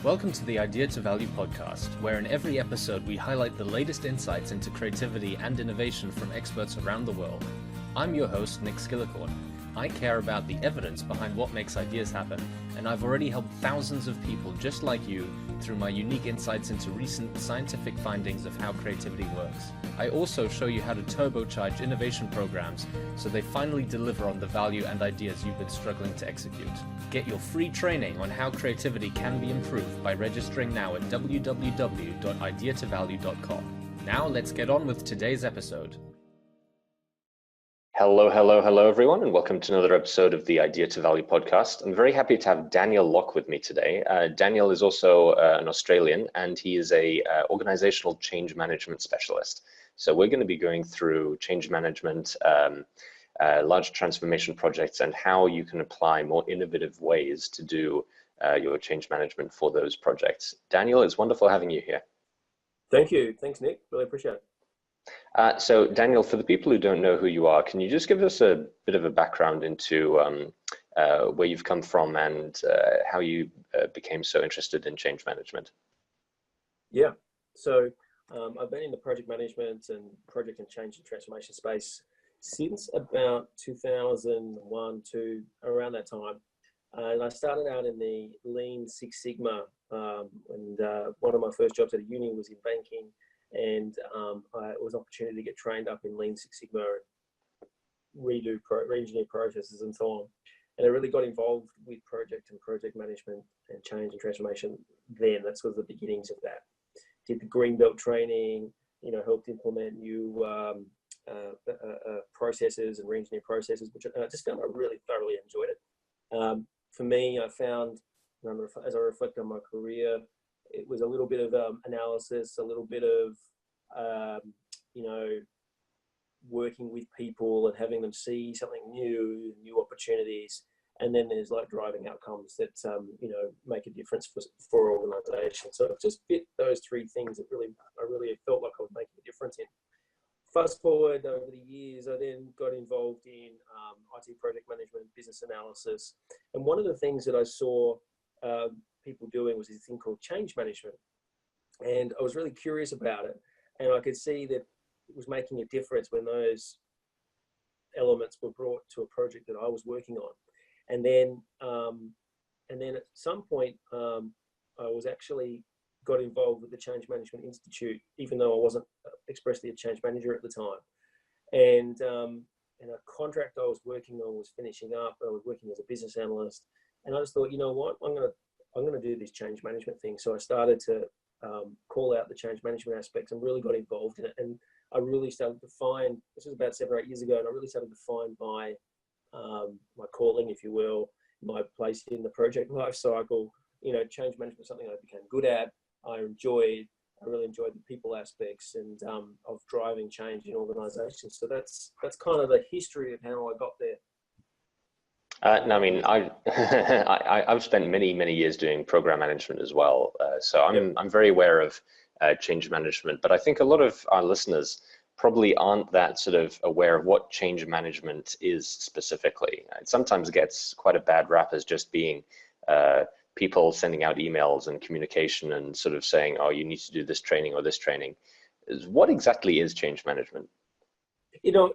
Welcome to the Idea to Value podcast, where in every episode we highlight the latest insights into creativity and innovation from experts around the world. I'm your host, Nick Skillicorn. I care about the evidence behind what makes ideas happen, and I've already helped thousands of people just like you through my unique insights into recent scientific findings of how creativity works. I also show you how to turbocharge innovation programs so they finally deliver on the value and ideas you've been struggling to execute. Get your free training on how creativity can be improved by registering now at www.ideatovalue.com. Now let's get on with today's episode. Hello, everyone, and welcome to another episode of the Idea to Value podcast. I'm very happy to have Daniel Locke with me today. Daniel is also an Australian, and he is a organizational change management specialist. So we're going to be going through change management, large transformation projects, and how you can apply more innovative ways to do your change management for those projects. Daniel, it's wonderful having you here. Thank you. Thanks, Nick. Really appreciate it. So Daniel, for the people who don't know who you are, can you just give us a bit of a background into where you've come from and how you became so interested in change management? Yeah, so I've been in the project management and project and change and transformation space since about 2001 to around that time. And I started out in the Lean Six Sigma, and one of my first jobs at a uni was in banking. And it was an opportunity to get trained up in Lean Six Sigma, re-engineer processes and so on. And I really got involved with project management and change and transformation then. That was the beginnings of that. Did the Green Belt training, helped implement new processes and re-engineer processes, which I just found I really thoroughly enjoyed it. For me, I found, as I reflect on my career, it was a little bit of analysis, a little bit of, working with people and having them see something new opportunities. And then there's like driving outcomes that, make a difference for organizations. So it just fit those three things that I really felt like I was making a difference in. Fast forward over the years, I then got involved in IT project management, business analysis. And one of the things that I saw people doing was this thing called change management. And I was really curious about it. And I could see that it was making a difference when those elements were brought to a project that I was working on. And then at some point, I was actually got involved with the Change Management Institute, even though I wasn't expressly a change manager at the time. And a contract I was working on was finishing up. I was working as a business analyst. And I just thought, you know what, I'm going to do this change management thing. So I started to call out the change management aspects and really got involved in it. And I really started to find, this was about 7 or 8 years ago, and I really started to find my calling, if you will, my place in the project life cycle. Change management is something I became good at. I really enjoyed the people aspects and of driving change in organizations. So that's kind of the history of how I got there. I've spent many years doing program management as well, so I'm very aware of change management. But I think a lot of our listeners probably aren't that sort of aware of what change management is specifically. It sometimes gets quite a bad rap as just being people sending out emails and communication and sort of saying, "Oh, you need to do this training or this training." What exactly is change management? And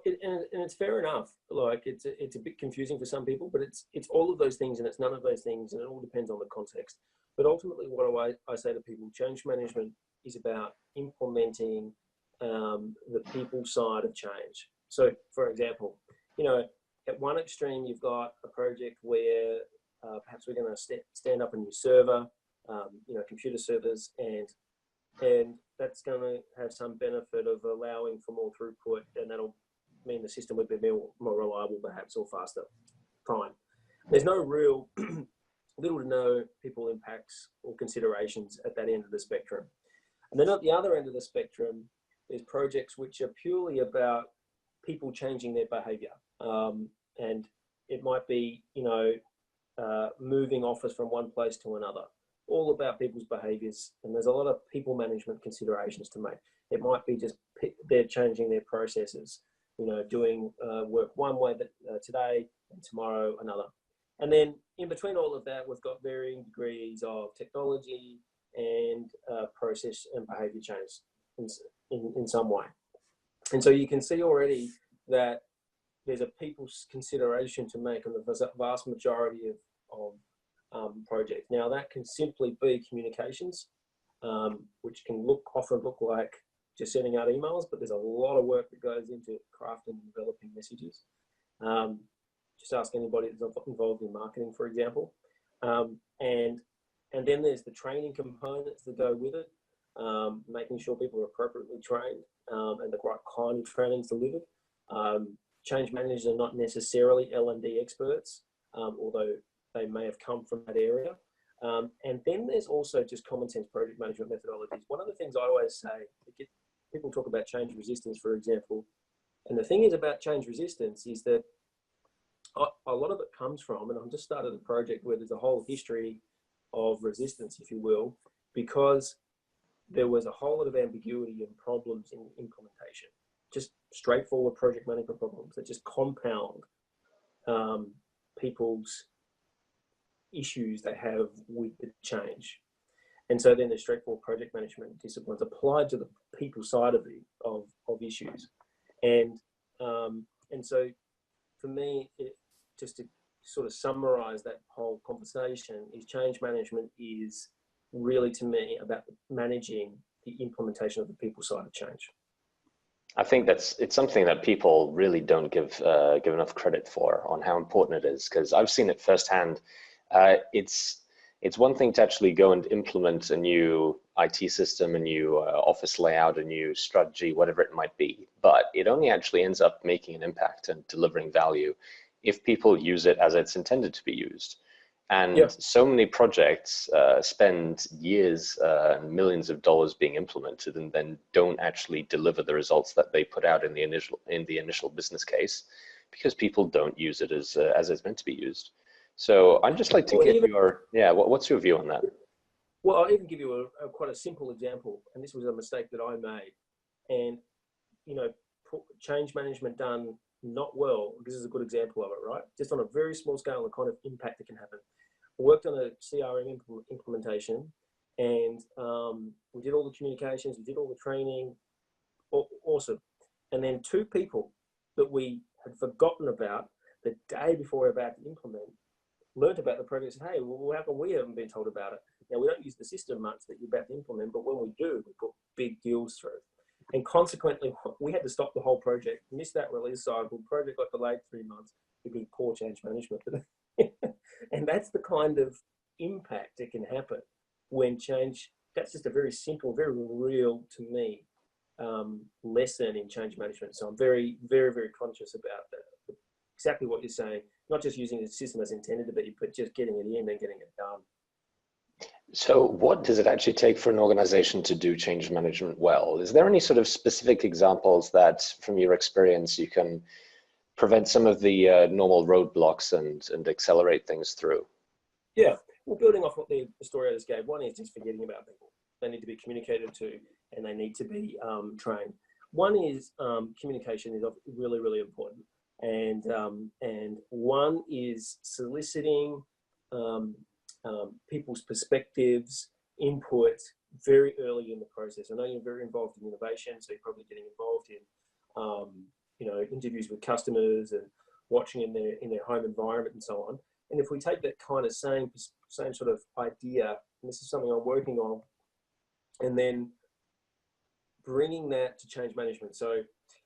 it's fair enough. Like it's a bit confusing for some people, but it's all of those things and it's none of those things, and it all depends on the context. But ultimately, what I say to people, change management is about implementing the people side of change. So, for example, at one extreme, you've got a project where perhaps we're going to stand up a new server, computer servers, and that's going to have some benefit of allowing for more throughput, and that'll mean the system would be more reliable, perhaps, or faster. Fine. There's no real, little to no people impacts or considerations at that end of the spectrum. And then at the other end of the spectrum, there's projects which are purely about people changing their behavior. And it might be, moving office from one place to another. All about people's behaviors, and there's a lot of people management considerations to make. It might be just they're changing their processes, doing work one way today and tomorrow another. And then in between all of that, we've got varying degrees of technology and process and behaviour change in some way. And so you can see already that there's a people's consideration to make on the vast majority of projects. Now that can simply be communications, which can often look like just sending out emails, but there's a lot of work that goes into crafting and developing messages. Just ask anybody that's involved in marketing, for example. And then there's the training components that go with it, making sure people are appropriately trained and the right kind of training is delivered. Change managers are not necessarily L&D experts, although they may have come from that area. And then there's also just common sense project management methodologies. One of the things I always say, people talk about change resistance, for example, and the thing is about change resistance is that a lot of it comes from, and I've just started a project where there's a whole history of resistance, if you will, because there was a whole lot of ambiguity and problems in implementation. Just straightforward project management problems that just compound people's issues they have with the change. And so then the straightforward project management disciplines applied to the people side of issues. And so for me, just to sort of summarize that whole conversation, is change management is really, to me, about managing the implementation of the people side of change. I think it's something that people really don't give enough credit for, on how important it is, because I've seen it firsthand. It's one thing to actually go and implement a new IT system, a new office layout, a new strategy, whatever it might be, but it only actually ends up making an impact and delivering value if people use it as it's intended to be used. And so many projects spend years and millions of dollars being implemented and then don't actually deliver the results that they put out in the initial business case, because people don't use it as it's meant to be used. So I'd just like to get what's your view on that? Well, I'll even give you quite a simple example, and this was a mistake that I made. And, change management done not well, this is a good example of it, right? Just on a very small scale, the kind of impact that can happen. I worked on a CRM implementation, and we did all the communications, we did all the training, awesome. And then two people that we had forgotten about the day before we were about to implement learned about the project and said, hey, well, how come we haven't been told about it? Now, we don't use the system much that you're about to implement, but when we do, we put big deals through. And consequently, we had to stop the whole project, miss that release cycle, project got delayed 3 months because of poor change management. And that's the kind of impact that can happen when change, that's just a very simple, very real, to me, lesson in change management. So I'm very, very, very conscious about that. Exactly what you're saying, not just using the system as intended to be, but just getting it in and getting it done. So what does it actually take for an organization to do change management well? Is there any sort of specific examples that, from your experience, you can prevent some of the normal roadblocks and accelerate things through? Yeah, well, building off what the story I just gave, one is just forgetting about people. They need to be communicated to, and they need to be trained. One is communication is really, really important. And one is soliciting people's perspectives, input very early in the process. I know you're very involved in innovation, so you're probably getting involved in interviews with customers and watching in their home environment and so on. And if we take that kind of same sort of idea, and this is something I'm working on, and then bringing that to change management. So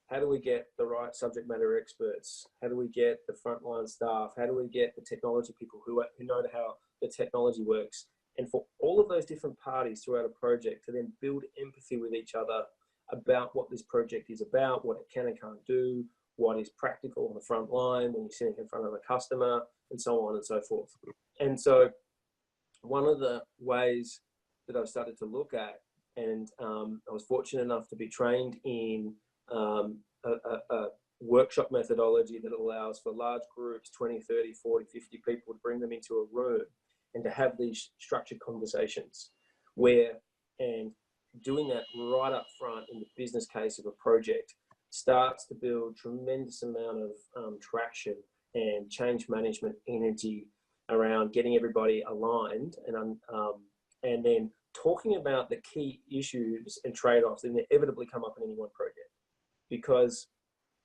how do we get the right subject matter experts? How do we get the frontline staff? How do we get the technology people who know how the technology works? And for all of those different parties throughout a project to then build empathy with each other about what this project is about, what it can and can't do, what is practical on the front line when you're sitting in front of a customer, and so on and so forth. And so one of the ways that I've started to look at, and I was fortunate enough to be trained in a workshop methodology that allows for large groups, 20, 30, 40, 50 people, to bring them into a room and to have these structured conversations and doing that right up front in the business case of a project starts to build tremendous amount of traction and change management energy around getting everybody aligned and then talking about the key issues and trade-offs that inevitably come up in any one project. Because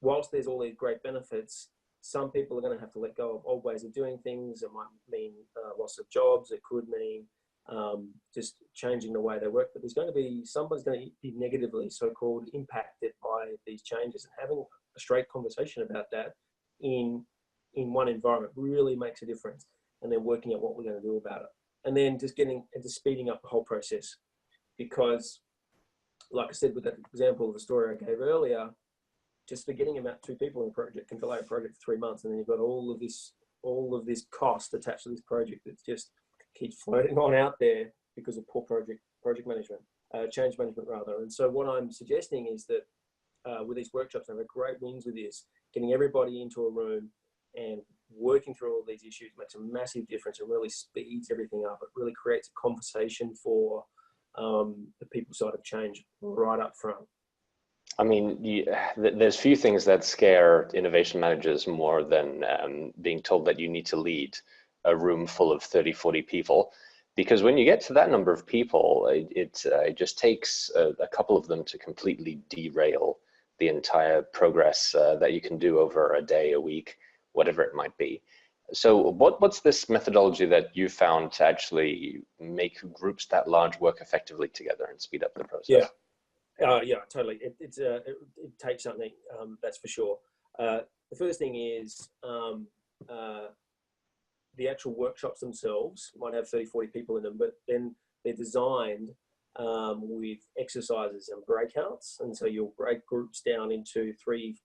whilst there's all these great benefits, some people are going to have to let go of old ways of doing things. It might mean loss of jobs. It could mean just changing the way they work. But there's going to be somebody's going to be negatively so-called impacted by these changes, and having a straight conversation about that in one environment really makes a difference. And then working out what we're going to do about it, and then just speeding up the whole process. Because, like I said with that example of the story I gave earlier, just forgetting about 2 people in a project can delay a project for 3 months, and then you've got all of this cost attached to this project that just keeps floating on out there because of poor project management, change management rather. And so what I'm suggesting is that with these workshops, I have great wins with this, getting everybody into a room and working through all these issues makes a massive difference and really speeds everything up. It really creates a conversation for the people side of change right up front. I mean, there's few things that scare innovation managers more than being told that you need to lead a room full of 30, 40 people. Because when you get to that number of people, it just takes a couple of them to completely derail the entire progress that you can do over a day, a week, whatever it might be. So what's this methodology that you found to actually make groups that large work effectively together and speed up the process? Yeah, totally. It takes something, that's for sure. The first thing is the actual workshops themselves might have 30, 40 people in them, but then they're designed with exercises and breakouts. And so you'll break groups down into 3,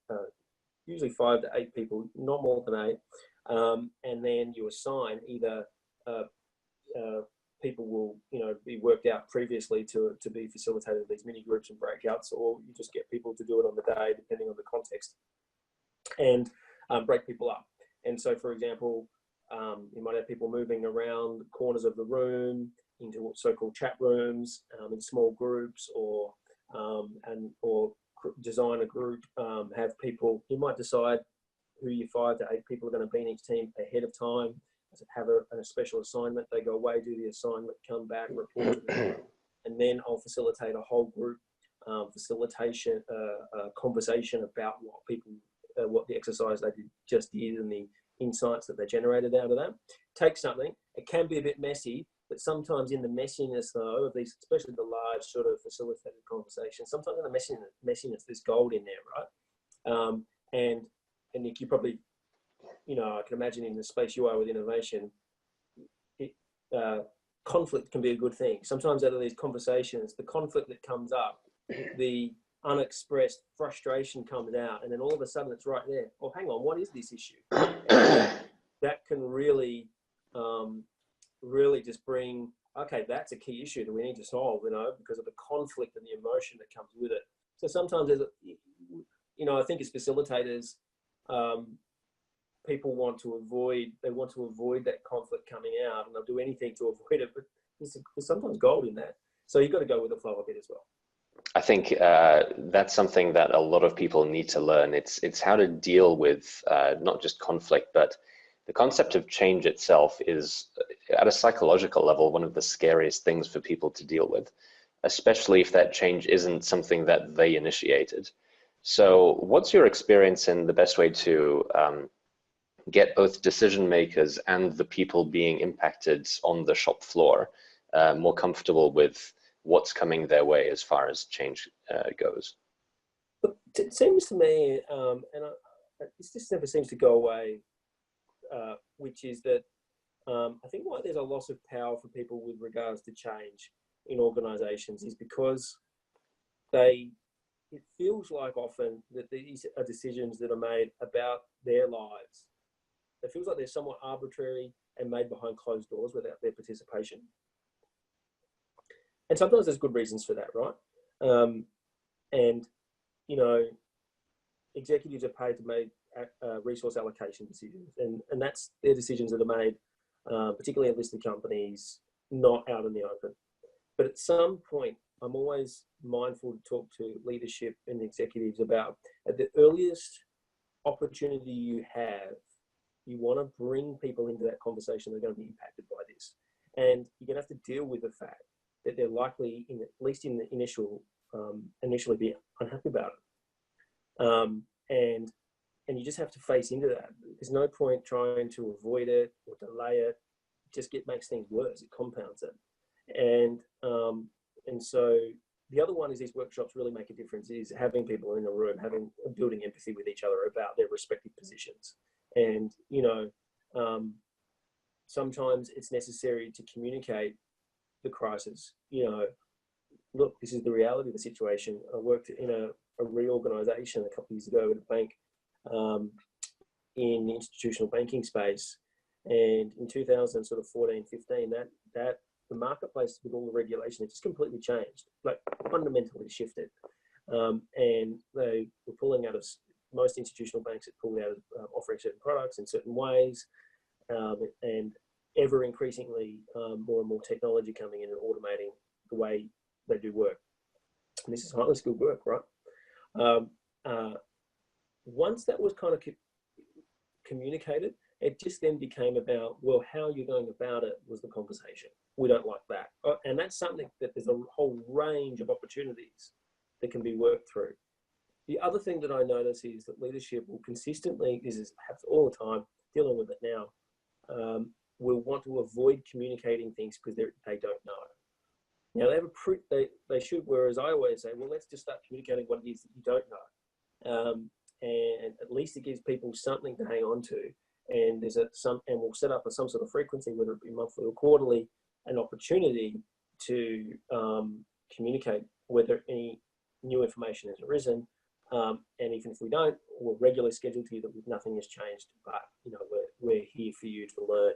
usually 5 to 8 people, not more than 8. And then you assign either people will, be worked out previously to be facilitated these mini groups and breakouts, or you just get people to do it on the day, depending on the context, and break people up. And so, for example, you might have people moving around corners of the room into so-called chat rooms in small groups, or design a group, have people, you might decide who your 5 to 8 people are going to be in each team ahead of time, have a special assignment. They go away, do the assignment, come back, report, and then I'll facilitate a whole group facilitation, conversation about what the exercise they just did and the insights that they generated out of that. Take something. It can be a bit messy, but sometimes in the messiness, though, of these, especially the large sort of facilitated conversations, sometimes in the messiness, there's gold in there, right? And Nick, you probably, I can imagine in the space you are with innovation, conflict can be a good thing. Sometimes out of these conversations, the conflict that comes up, the unexpressed frustration comes out, and then all of a sudden it's right there. Oh, hang on, what is this issue? And that can really, really just bring, okay, that's a key issue that we need to solve, because of the conflict and the emotion that comes with it. So sometimes there's, I think as facilitators, people want to avoid that conflict coming out, and they'll do anything to avoid it, but there's sometimes gold in that. So you've got to go with the flow a bit as well. I think that's something that a lot of people need to learn. It's how to deal with not just conflict, but the concept of change itself is, at a psychological level, one of the scariest things for people to deal with, especially if that change isn't something that they initiated. So what's your experience in the best way to get both decision makers and the people being impacted on the shop floor more comfortable with what's coming their way as far as change goes? But it seems to me, this just never seems to go away, which is that I think why there's a loss of power for people with regards to change in organizations is because it feels like often that these are decisions that are made about their lives. It feels like they're somewhat arbitrary and made behind closed doors without their participation. And sometimes there's good reasons for that, right? And, executives are paid to make resource allocation decisions. And that's their decisions that are made, particularly in listed companies, not out in the open. But at some point, I'm always mindful to talk to leadership and executives about, at the earliest opportunity you have, You want to bring people into that conversation that are going to be impacted by this. And you're going to have to deal with the fact that they're likely, at least in the initially be unhappy about it. And you just have to face into that. There's no point trying to avoid it or delay it. It makes things worse. It compounds it. And so the other one is these workshops really make a difference, is having people in a room, building empathy with each other about their respective positions. And, sometimes it's necessary to communicate the crisis. Look, this is the reality of the situation. I worked in a reorganization a couple of years ago at a bank in the institutional banking space. And in 2014, 15, that the marketplace with all the regulation, it just completely changed, like fundamentally shifted. And they were pulling out of, most institutional banks had pulled out of offering certain products in certain ways, and ever increasingly more and more technology coming in and automating the way they do work. And this is highly skilled work, right? Once that was kind of communicated, it just then became about, well, how you're going about it was the conversation. We don't like that. And that's something that there's a whole range of opportunities that can be worked through. The other thing that I notice is that leadership will consistently, this is perhaps all the time, dealing with it now, will want to avoid communicating things because they don't know. Now they should, whereas I always say, well, let's just start communicating what it is that you don't know. And at least it gives people something to hang on to. And and we'll set up some sort of frequency, whether it be monthly or quarterly, an opportunity to communicate whether any new information has arisen. And even if we don't, we'll regularly schedule to you that nothing has changed, but we're here for you to learn.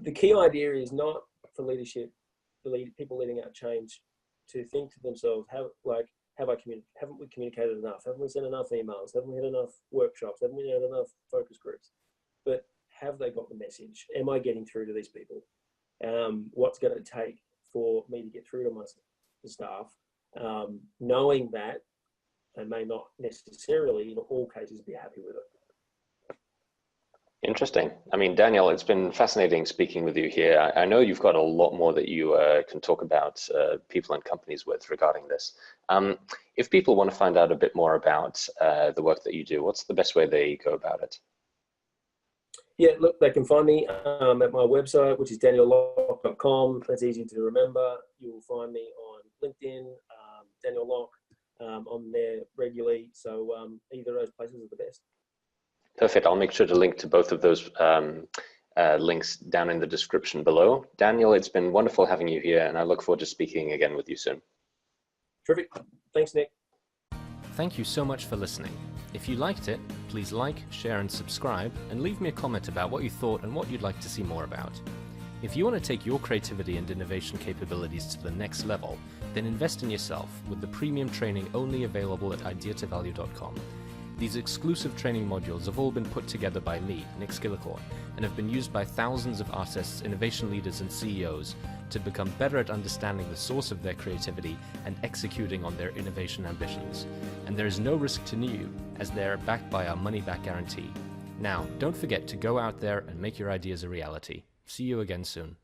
The key idea is not for leadership, people leading out change, to think to themselves, haven't we communicated enough? Haven't we sent enough emails? Haven't we had enough workshops? Haven't we had enough focus groups? But have they got the message? Am I getting through to these people? What's going to take for me to get through to my staff? Knowing that they may not necessarily, in all cases, be happy with it. Interesting. I mean, Daniel, it's been fascinating speaking with you here. I know you've got a lot more that you can talk about people and companies with regarding this. If people want to find out a bit more about the work that you do, what's the best way they go about it? Yeah, look, they can find me at my website, which is daniellock.com. That's easy to remember. You will find me on LinkedIn, Daniel Lock. I'm there regularly. So either of those places are the best. Perfect. I'll make sure to link to both of those links down in the description below. Daniel, it's been wonderful having you here, and I look forward to speaking again with you soon. Terrific. Thanks, Nick. Thank you so much for listening. If you liked it, please like, share, and subscribe, and leave me a comment about what you thought and what you'd like to see more about. If you want to take your creativity and innovation capabilities to the next level, then invest in yourself with the premium training only available at ideatovalue.com. These exclusive training modules have all been put together by me, Nick Skillicorn, and have been used by thousands of artists, innovation leaders, and CEOs to become better at understanding the source of their creativity and executing on their innovation ambitions. And there is no risk to you, as they are backed by our money-back guarantee. Now, don't forget to go out there and make your ideas a reality. See you again soon.